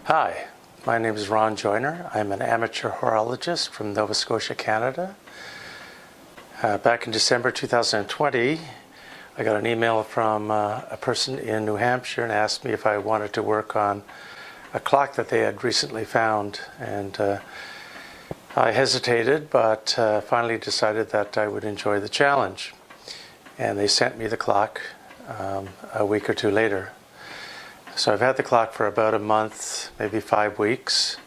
Hi, my name is Ron Joyner. I'm an amateur horologist from Nova Scotia, Canada. Back in December 2020, I got an email from a person in New Hampshire and asked me if I wanted to work on a clock that they had recently found. And I hesitated, but finally decided that I would enjoy the challenge. And they sent me the clock a week or two later. So I've had the clock for about a month, maybe 5 weeks,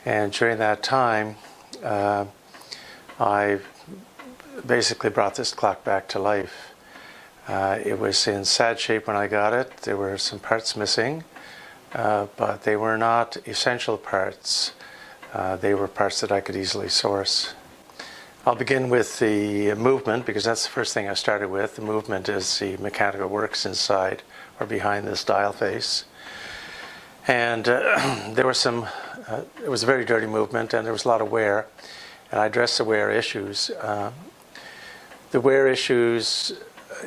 and during that time I basically brought this clock back to life. It was in sad shape when I got it. There were some parts missing, but they were not essential parts. They were parts that I could easily source. I'll begin with the movement because that's the first thing I started with. The movement is the mechanical works inside or behind this dial face. And there was it was a very dirty movement and there was a lot of wear. And I addressed the wear issues. The wear issues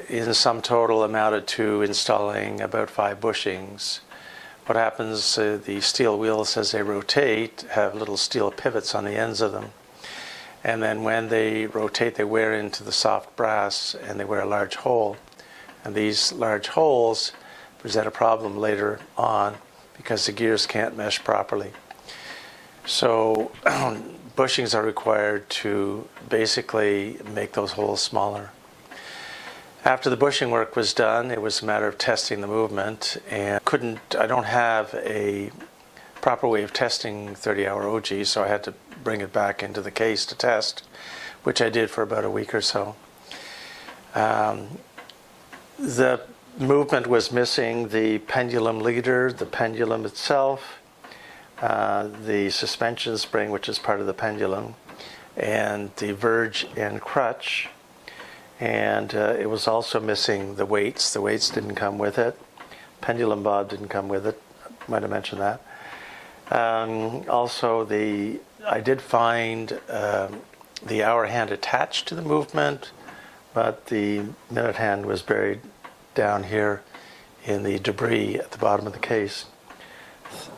in sum total amounted to installing about 5 bushings. What happens, the steel wheels as they rotate have little steel pivots on the ends of them. And then when they rotate, they wear into the soft brass and they wear a large hole. And these large holes present a problem later on because the gears can't mesh properly. So bushings are required to basically make those holes smaller. After the bushing work was done, it was a matter of testing the movement, and I don't have a proper way of testing 30-hour ogee, so I had to bring it back into the case to test, which I did for about a week or so. The movement was missing the pendulum leader, the pendulum itself, the suspension spring, which is part of the pendulum, and the verge and crutch. And it was also missing the weights. The weights didn't come with it. Pendulum bob didn't come with it. Might have mentioned that. Also, I did find the hour hand attached to the movement, but the minute hand was buried down here in the debris at the bottom of the case.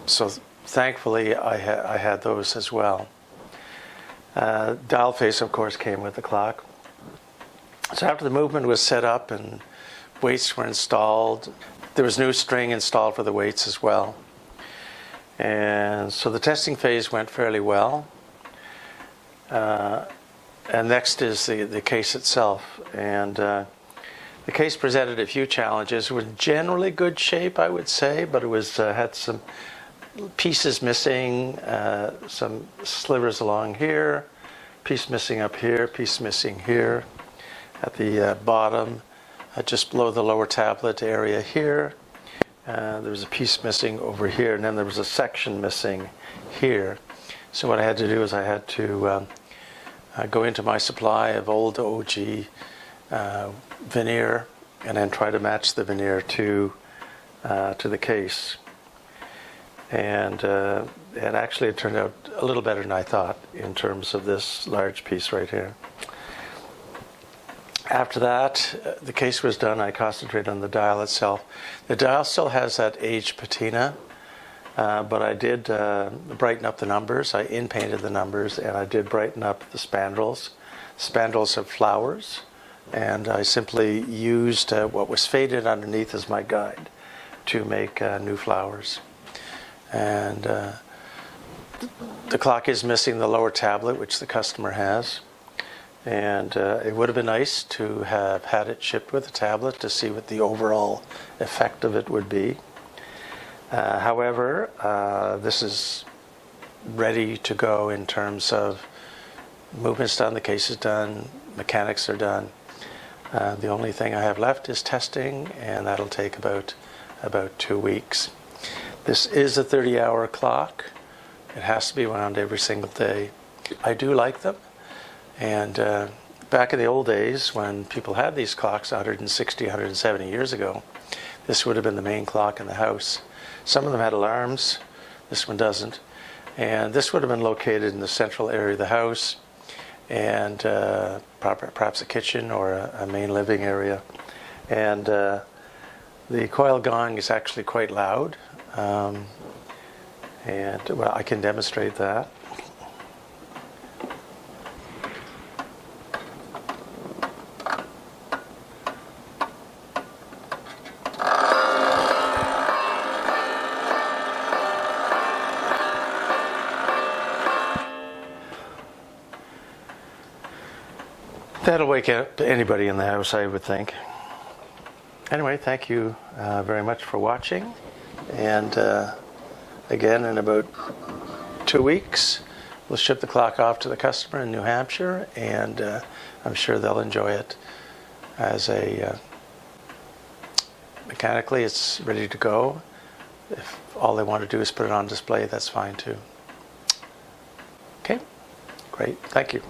So thankfully I had those as well. Dial face, of course, came with the clock. So after the movement was set up and weights were installed, there was new string installed for the weights as well. And so the testing phase went fairly well. And next is the case itself. And the case presented a few challenges. It was generally good shape, I would say, but it was had some pieces missing, some slivers along here, piece missing up here, piece missing here at the bottom, just below the lower tablet area here. There was a piece missing over here, and then there was a section missing here. So what I had to do is I had to go into my supply of old ogee veneer and then try to match the veneer to the case. And actually it turned out a little better than I thought in terms of this large piece right here. After that, the case was done. I concentrated on the dial itself. The dial still has that aged patina, but I did brighten up the numbers. I in-painted the numbers, and I did brighten up the spandrels. Spandrels have flowers, and I simply used what was faded underneath as my guide to make new flowers. And the clock is missing the lower tablet, which the customer has. And it would have been nice to have had it shipped with a tablet to see what the overall effect of it would be. However, this is ready to go in terms of movement's done, the case is done, mechanics are done. The only thing I have left is testing, and that'll take about 2 weeks. This is a 30-hour clock. It has to be wound every single day. I do like them. And back in the old days when people had these clocks 160, 170 years ago, this would have been the main clock in the house. Some of them had alarms. This one doesn't. And this would have been located in the central area of the house and perhaps a kitchen or a main living area. And the coil gong is actually quite loud. And well, I can demonstrate that. That'll wake up anybody in the house, I would think. Anyway, thank you very much for watching. And again, in about 2 weeks, we'll ship the clock off to the customer in New Hampshire, and I'm sure they'll enjoy it as a mechanically it's ready to go. If all they want to do is put it on display, that's fine too. Okay, great, thank you.